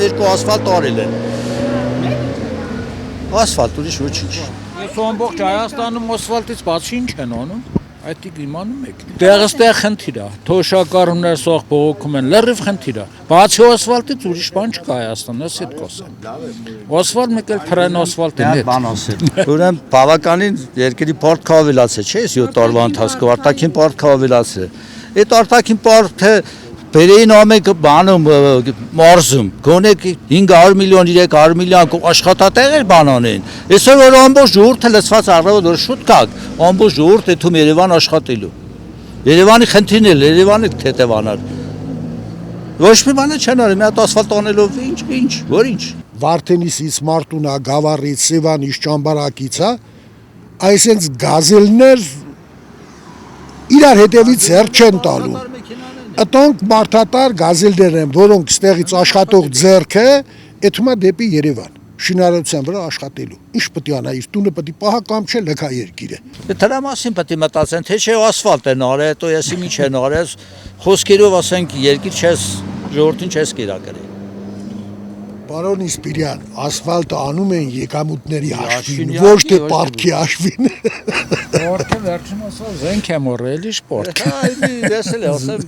երկու ասֆալտ արել են։ Ասֆալտ ուրիշ ոչինչ։ Ես ամբողջ Հայաստանում ասֆալտից բացի ինչ են անում։ Այդ իմանում եք։ Տեղստեղ խնդիր է։ Թոշակառուներ սող բողոքում են, լրիվ խնդիր է։ Բացի ասֆալտից ուրիշ բան չկա Հայաստանում, ես այդ կոսեմ։ Ասֆալտ մեկ էլ փրեն ասֆալտին է։ Բան ասել։ Ուրեմն բավականին երկրի պարտք ավելացել, չէ՞, 7 տարվա ընթացքում արտաքին պարտք ավելացել։ Այդ արտաքին պարտքը բերեին ամեն բանում մարզում, գոնե 500 միլիոն, 300 միլիոն աշխատատեղեր բան անեն։ Այսօր որ ամբողջ ժողովուրդը լցված առավոտ որ շուտ կակ, ամբողջ ժողովուրդը թում Երևան աշխատելու։ Երևանի խնդիրն էլ Երևանը թեթևանալ։ Ոչ մի բան չեն արել, մի հատ ասֆալտ անելով ինչ, որ ինչ։ Վարդենիսից, Մարտունա, Գավառից, Սևանից, Ճամբարակից, հա, այսենց գազելներ իրար հետևից հեռ չեն տալու։ Ատոնք մարդատար գազելներ են, որոնք ստեղից աշխատող ձեռքը էթումա դեպի Երևան, շինարարության վրա աշխատելու։ Ինչ պետք է անա, իր տունը պետք է պահա կամ չէ լքա երկիրը։ Դրա մասին պետք է մտածեն, թե չէ ասֆալտ են արել, հետո եսի ինչ են արել, խոսքերով ասենք երկիր չես, ժողովրդին չես կերակրի։ Պարոն Իսպիրյան, ասֆալտը անում են եկամուտների հաշվին, ոչ թե պարտքի հաշվին։ Պարտքը վերջին ասած զենք եմ օրել, իշ պարտք։ Այ ես էլ ասեմ